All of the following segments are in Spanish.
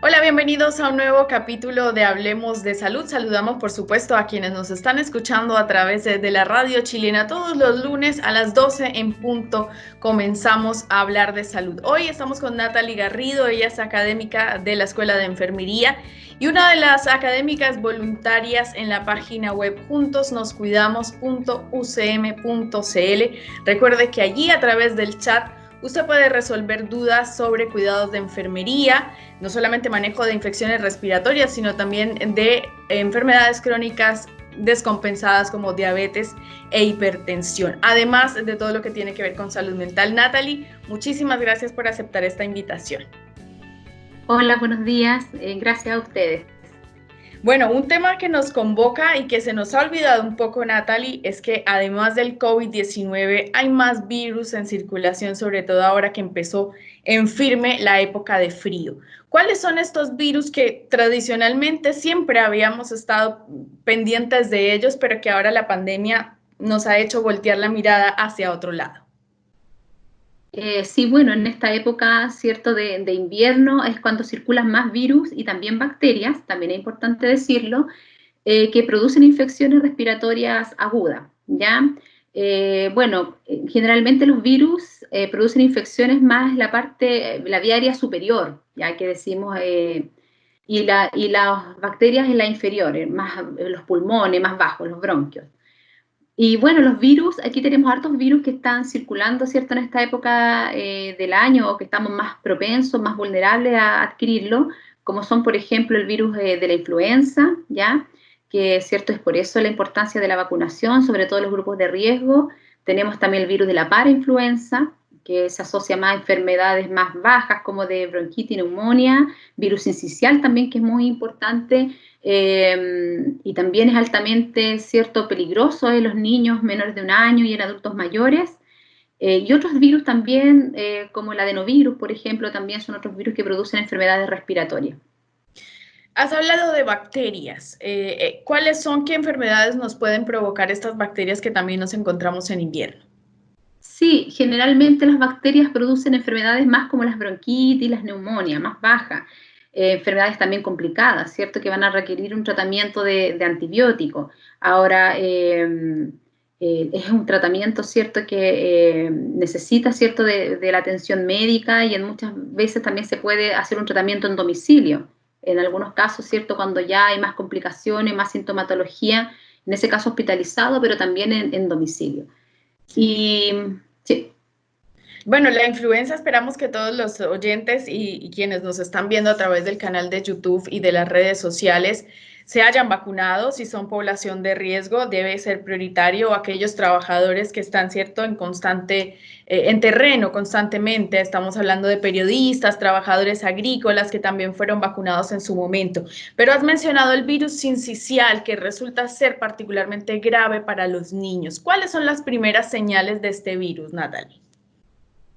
Hola, bienvenidos a un nuevo capítulo de Hablemos de Salud. Saludamos, por supuesto, a quienes nos están escuchando a través de la radio chilena. Todos los lunes a las 12 en punto comenzamos a hablar de salud. Hoy estamos con Natalie Garrido, ella es académica de la Escuela de Enfermería y una de las académicas voluntarias en la página web juntosnoscuidamos.ucm.cl. Recuerde que allí a través del chat usted puede resolver dudas sobre cuidados de enfermería, no solamente manejo de infecciones respiratorias, sino también de enfermedades crónicas descompensadas como diabetes e hipertensión, además de todo lo que tiene que ver con salud mental. Natalie, muchísimas gracias por aceptar esta invitación. Hola, buenos días. Gracias a ustedes. Bueno, un tema que nos convoca y que se nos ha olvidado un poco, Natalie, es que además del COVID-19 hay más virus en circulación, sobre todo ahora que empezó en firme la época de frío. ¿Cuáles son estos virus que tradicionalmente siempre habíamos estado pendientes de ellos, pero que ahora la pandemia nos ha hecho voltear la mirada hacia otro lado? Sí, bueno, en esta época, cierto, de invierno es cuando circulan más virus y también bacterias, también es importante decirlo, que producen infecciones respiratorias agudas, ¿ya? Generalmente los virus producen infecciones más en la parte, la vía aérea superior, ya que decimos, y las bacterias en la inferior, más los pulmones, más bajos, los bronquios. Y bueno, los virus, aquí tenemos hartos virus que están circulando, ¿cierto?, en esta época del año, o que estamos más propensos, más vulnerables a adquirirlo, como son, por ejemplo, el virus de la influenza, ¿ya? Que, ¿cierto?, es por eso la importancia de la vacunación, sobre todo en los grupos de riesgo. Tenemos también el virus de la parainfluenza, que se asocia más a enfermedades más bajas, como de bronquitis, neumonía, virus sincicial también, que es muy importante, y también es altamente, cierto, peligroso en los niños menores de 1 año y en adultos mayores. Y otros virus también, como el adenovirus, por ejemplo, también son otros virus que producen enfermedades respiratorias. Has hablado de bacterias. ¿Cuáles son, qué enfermedades nos pueden provocar estas bacterias que también nos encontramos en invierno? Sí, generalmente las bacterias producen enfermedades más como las bronquitis, las neumonias, más bajas. Enfermedades también complicadas, ¿cierto? Que van a requerir un tratamiento de antibiótico. Ahora, es un tratamiento, ¿cierto?, que necesita, ¿cierto?, de la atención médica, y en muchas veces también se puede hacer un tratamiento en domicilio. En algunos casos, ¿cierto?, cuando ya hay más complicaciones, más sintomatología, en ese caso hospitalizado, pero también en domicilio. Y sí. Bueno, la influenza, esperamos que todos los oyentes y quienes nos están viendo a través del canal de YouTube y de las redes sociales se hayan vacunado. Si son población de riesgo, debe ser prioritario. Aquellos trabajadores que están, cierto, en constante, en terreno constantemente. Estamos hablando de periodistas, trabajadores agrícolas que también fueron vacunados en su momento. Pero has mencionado el virus sincicial, que resulta ser particularmente grave para los niños. ¿Cuáles son las primeras señales de este virus, Natalie?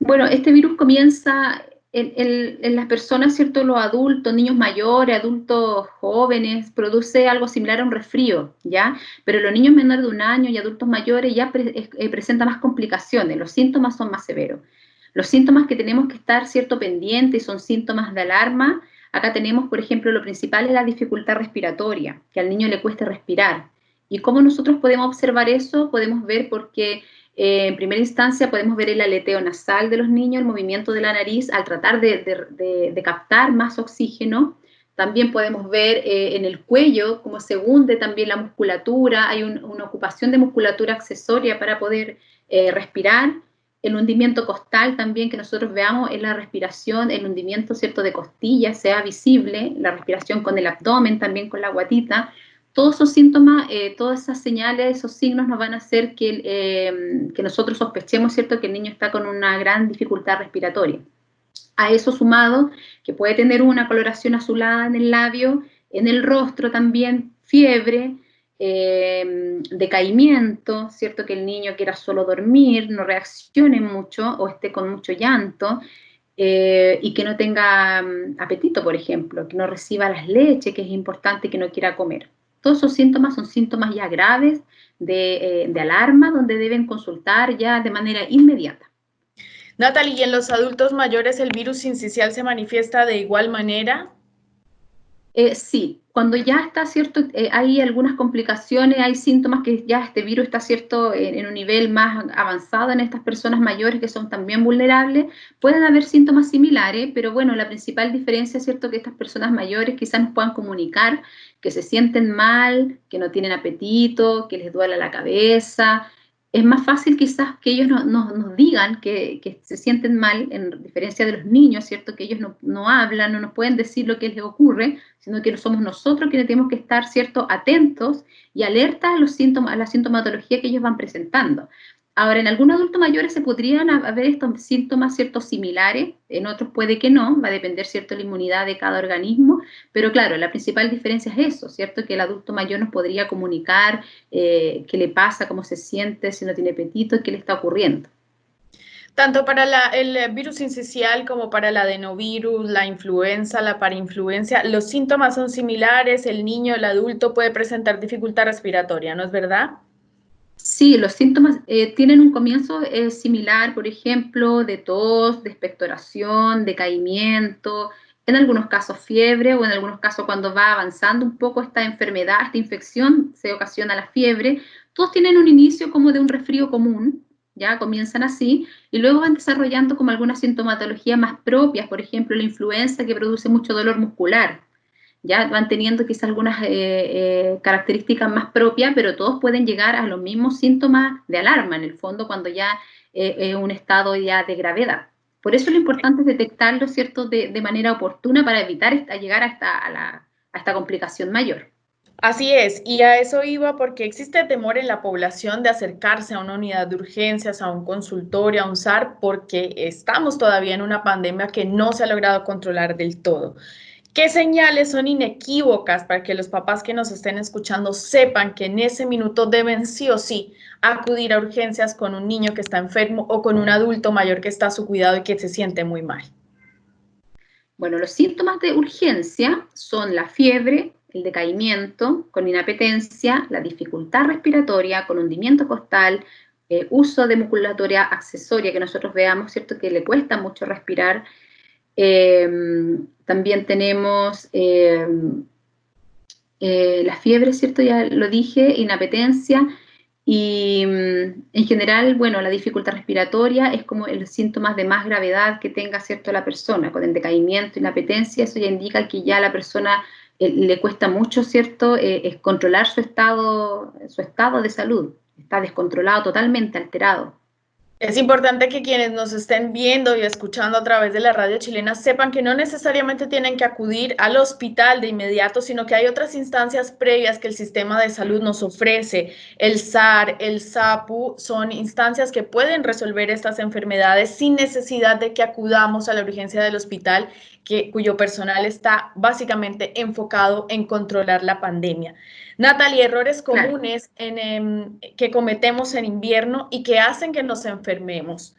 Bueno, este virus comienza en las personas, ¿cierto? Los adultos, niños mayores, adultos jóvenes, produce algo similar a un resfrío, ¿ya? Pero los niños menores de 1 año y adultos mayores ya presentan más complicaciones, los síntomas son más severos. Los síntomas que tenemos que estar, ¿cierto?, pendientes, son síntomas de alarma. Acá tenemos, por ejemplo, lo principal es la dificultad respiratoria, que al niño le cueste respirar. ¿Y cómo nosotros podemos observar eso? Podemos ver porque en primera instancia podemos ver el aleteo nasal de los niños, el movimiento de la nariz al tratar de captar más oxígeno. También podemos ver en el cuello cómo se hunde también la musculatura, hay una ocupación de musculatura accesoria para poder respirar. El hundimiento costal también, que nosotros veamos en la respiración, el hundimiento, ¿cierto?, de costillas sea visible, la respiración con el abdomen, también con la guatita. Todos esos síntomas, todas esas señales, esos signos nos van a hacer que nosotros sospechemos, ¿cierto?, que el niño está con una gran dificultad respiratoria. A eso sumado, que puede tener una coloración azulada en el labio, en el rostro también, fiebre, decaimiento, ¿cierto?, que el niño quiera solo dormir, no reaccione mucho o esté con mucho llanto, y que no tenga apetito, por ejemplo, que no reciba las leches, que es importante, que no quiera comer. Todos esos síntomas son síntomas ya graves de alarma, donde deben consultar ya de manera inmediata. Natalie, ¿y en los adultos mayores el virus sincicial se manifiesta de igual manera? Sí, cuando ya está, ¿cierto? Hay algunas complicaciones, hay síntomas que ya este virus está, ¿cierto? En un nivel más avanzado en estas personas mayores que son también vulnerables, pueden haber síntomas similares, pero bueno, la principal diferencia, ¿cierto? Que estas personas mayores quizás nos puedan comunicar que se sienten mal, que no tienen apetito, que les duele la cabeza. Es más fácil quizás que ellos nos digan que se sienten mal, en diferencia de los niños, ¿cierto? Que ellos no hablan, no nos pueden decir lo que les ocurre, sino que somos nosotros quienes tenemos que estar, ¿cierto?, atentos y alertas a los síntomas, a la sintomatología que ellos van presentando. Ahora, en algunos adultos mayores se podrían haber estos síntomas, ¿cierto?, similares, en otros puede que no, va a depender, ¿cierto?, de la inmunidad de cada organismo, pero claro, la principal diferencia es eso, ¿cierto?, que el adulto mayor nos podría comunicar qué le pasa, cómo se siente, si no tiene apetito, qué le está ocurriendo. Tanto para el virus sincicial como para el adenovirus, la influenza, la parainfluencia, los síntomas son similares, el niño, el adulto puede presentar dificultad respiratoria, ¿no es verdad? Sí, los síntomas tienen un comienzo similar, por ejemplo, de tos, de expectoración, decaimiento, en algunos casos fiebre o en algunos casos cuando va avanzando un poco esta enfermedad, esta infección, se ocasiona la fiebre. Todos tienen un inicio como de un resfrío común, ya comienzan así, y luego van desarrollando como algunas sintomatologías más propias, por ejemplo, la influenza que produce mucho dolor muscular, ya van teniendo quizás algunas características más propias, pero todos pueden llegar a los mismos síntomas de alarma, en el fondo, cuando ya es un estado ya de gravedad. Por eso lo importante es detectarlo, ¿cierto?, de manera oportuna para evitar llegar a esta complicación mayor. Así es, y a eso iba porque existe temor en la población de acercarse a una unidad de urgencias, a un consultorio, a un SAR, porque estamos todavía en una pandemia que no se ha logrado controlar del todo. ¿Qué señales son inequívocas para que los papás que nos estén escuchando sepan que en ese minuto deben sí o sí acudir a urgencias con un niño que está enfermo o con un adulto mayor que está a su cuidado y que se siente muy mal? Bueno, los síntomas de urgencia son la fiebre, el decaimiento con inapetencia, la dificultad respiratoria con hundimiento costal, uso de musculatura accesoria que nosotros veamos, ¿cierto?, que le cuesta mucho respirar. Eh, También tenemos la fiebre, ¿cierto? Ya lo dije, inapetencia y en general, bueno, la dificultad respiratoria es como los síntomas de más gravedad que tenga, ¿cierto?, la persona, con el decaimiento, inapetencia, eso ya indica que ya a la persona le cuesta mucho, ¿cierto?, es controlar su estado de salud, está descontrolado, totalmente alterado. Es importante que quienes nos estén viendo y escuchando a través de la radio chilena sepan que no necesariamente tienen que acudir al hospital de inmediato, sino que hay otras instancias previas que el sistema de salud nos ofrece. El SAR, el SAPU, son instancias que pueden resolver estas enfermedades sin necesidad de que acudamos a la urgencia del hospital, cuyo personal está básicamente enfocado en controlar la pandemia. Natalie, errores Claro. comunes que cometemos en invierno y que hacen que nos enfermemos.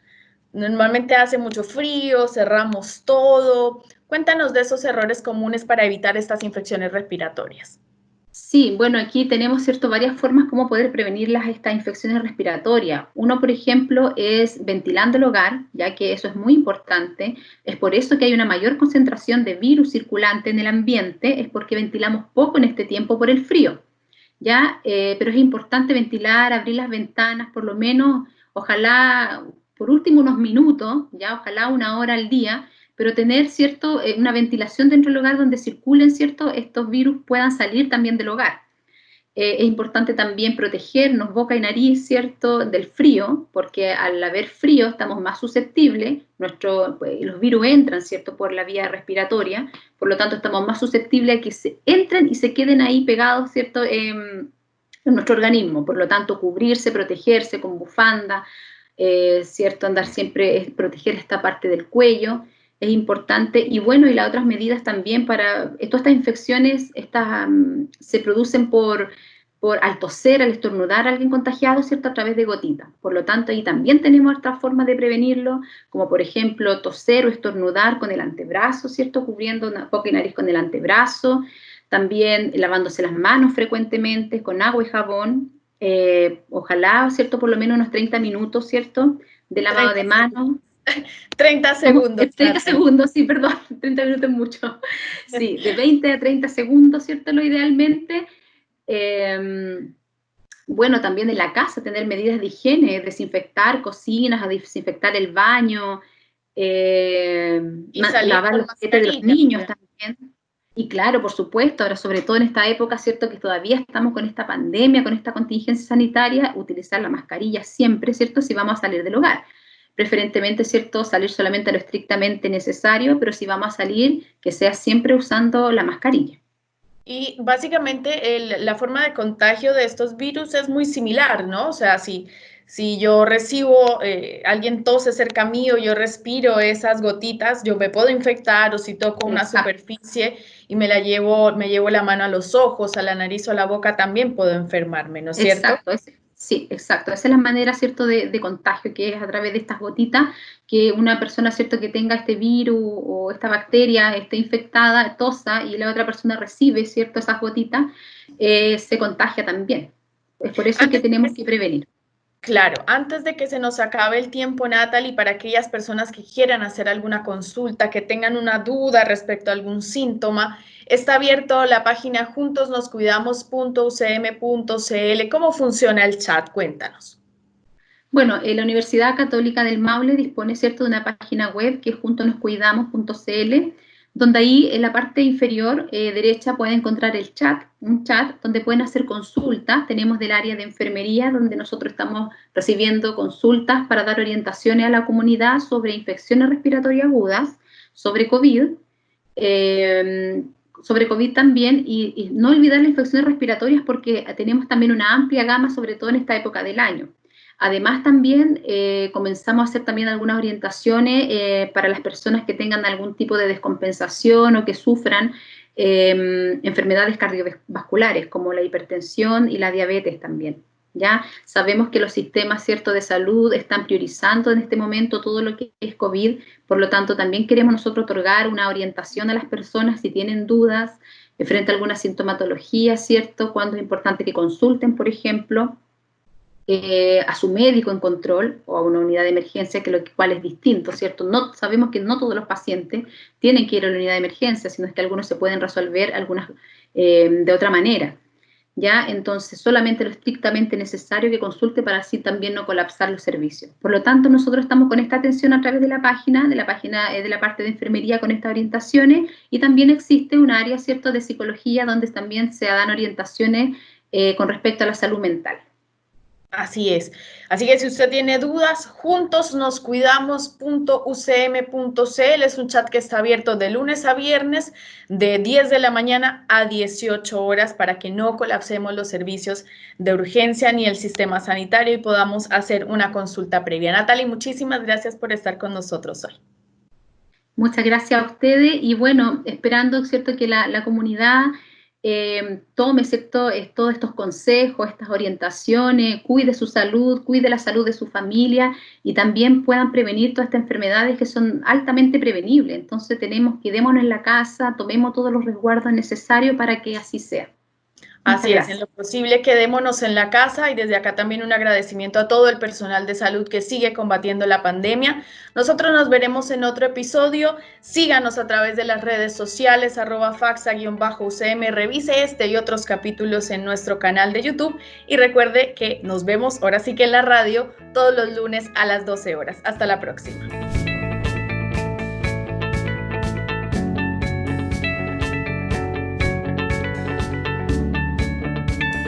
Normalmente hace mucho frío, cerramos todo. Cuéntanos de esos errores comunes para evitar estas infecciones respiratorias. Sí, bueno, aquí tenemos, ¿cierto?, varias formas como poder prevenir estas infecciones respiratorias. Uno, por ejemplo, es ventilando el hogar, ya que eso es muy importante. Es por eso que hay una mayor concentración de virus circulante en el ambiente, es porque ventilamos poco en este tiempo por el frío, ¿ya? Pero es importante ventilar, abrir las ventanas, por lo menos, ojalá, por último, unos minutos, ¿ya? Ojalá una hora al día, pero tener, ¿cierto?, una ventilación dentro del hogar donde circulen, ¿cierto?, estos virus puedan salir también del hogar. Es importante también protegernos boca y nariz, ¿cierto?, del frío, porque al haber frío estamos más susceptibles, pues, los virus entran, ¿cierto?, por la vía respiratoria, por lo tanto estamos más susceptibles a que se entren y se queden ahí pegados, ¿cierto?, en nuestro organismo. Por lo tanto, cubrirse, protegerse con bufanda, ¿cierto?, andar siempre, proteger esta parte del cuello, es importante. Y bueno, y las otras medidas también para, todas estas infecciones se producen al toser, al estornudar a alguien contagiado, ¿cierto?, a través de gotitas. Por lo tanto, ahí también tenemos otras formas de prevenirlo, como por ejemplo toser o estornudar con el antebrazo, ¿cierto?, cubriendo boca y nariz con el antebrazo, también lavándose las manos frecuentemente con agua y jabón, ojalá, ¿cierto?, por lo menos unos 30 minutos, ¿cierto?, de lavado de 30 segundos. manos. 30 segundos. 30 segundos, sí, perdón, 30 minutos es mucho. Sí, de 20 a 30 segundos, ¿cierto? Lo idealmente. Bueno, también en la casa, tener medidas de higiene, desinfectar cocinas, a desinfectar el baño, Y salir lavar con los juguetes de los mascarilla. niños también. Y claro, por supuesto, ahora sobre todo en esta época, ¿cierto? Que todavía estamos con esta pandemia, con esta contingencia sanitaria, utilizar la mascarilla siempre, ¿cierto? Si vamos a salir del hogar. Preferentemente, ¿cierto? Salir solamente a lo estrictamente necesario, pero si vamos a salir, que sea siempre usando la mascarilla. Y básicamente la forma de contagio de estos virus es muy similar, ¿no? O sea, si yo recibo, alguien tose cerca mío, yo respiro esas gotitas, yo me puedo infectar, o si toco una Exacto. superficie y me llevo la mano a los ojos, a la nariz o a la boca, también puedo enfermarme, ¿no es cierto? Exacto, sí, exacto. Esa es la manera, ¿cierto?, de contagio, que es a través de estas gotitas, que una persona, ¿cierto?, que tenga este virus o esta bacteria esté infectada, tosa, y la otra persona recibe, ¿cierto?, esas gotitas, se contagia también. Es por eso que Antes tenemos que prevenir. Claro, antes de que se nos acabe el tiempo, Natalie, para aquellas personas que quieran hacer alguna consulta, que tengan una duda respecto a algún síntoma, está abierto la página juntosnoscuidamos.ucm.cl. ¿Cómo funciona el chat? Cuéntanos. Bueno, la Universidad Católica del Maule dispone, ¿cierto?, de una página web que es juntonoscuidamos.cl, donde ahí en la parte inferior derecha pueden encontrar el chat, un chat donde pueden hacer consultas. Tenemos del área de enfermería, donde nosotros estamos recibiendo consultas para dar orientaciones a la comunidad sobre infecciones respiratorias agudas, sobre COVID, eh, sobre COVID también, y no olvidar las infecciones respiratorias porque tenemos también una amplia gama, sobre todo en esta época del año. Además, también comenzamos a hacer también algunas orientaciones para las personas que tengan algún tipo de descompensación o que sufran enfermedades cardiovasculares, como la hipertensión y la diabetes también. ¿Ya? Sabemos que los sistemas, ¿cierto?, de salud están priorizando en este momento todo lo que es COVID, por lo tanto, también queremos nosotros otorgar una orientación a las personas si tienen dudas frente a alguna sintomatología, ¿cierto?, cuando es importante que consulten, por ejemplo, a su médico en control o a una unidad de emergencia, que lo cual es distinto, ¿cierto? No, sabemos que no todos los pacientes tienen que ir a la unidad de emergencia, sino que algunos se pueden resolver algunas de otra manera, ¿ya? Entonces, solamente lo estrictamente necesario que consulte para así también no colapsar los servicios. Por lo tanto, nosotros estamos con esta atención a través de la página de la parte de enfermería con estas orientaciones, y también existe un área, ¿cierto?, de psicología donde también se dan orientaciones con respecto a la salud mental. Así es. Así que si usted tiene dudas, juntosnoscuidamos.ucm.cl es un chat que está abierto de lunes a viernes de 10 de la mañana a 18 horas para que no colapsemos los servicios de urgencia ni el sistema sanitario y podamos hacer una consulta previa. Natalie, muchísimas gracias por estar con nosotros hoy. Muchas gracias a ustedes y bueno, esperando, ¿cierto?, que la comunidad tome, ¿cierto?, todos estos consejos, estas orientaciones, cuide su salud, cuide la salud de su familia y también puedan prevenir todas estas enfermedades que son altamente prevenibles. Entonces quedémonos en la casa, tomemos todos los resguardos necesarios para que así sea. Así es, en lo posible quedémonos en la casa y desde acá también un agradecimiento a todo el personal de salud que sigue combatiendo la pandemia. Nosotros nos veremos en otro episodio. Síganos a través de las redes sociales, @faxa_UCM. Revise este y otros capítulos en nuestro canal de YouTube y recuerde que nos vemos ahora sí que en la radio todos los lunes a las 12 horas. Hasta la próxima.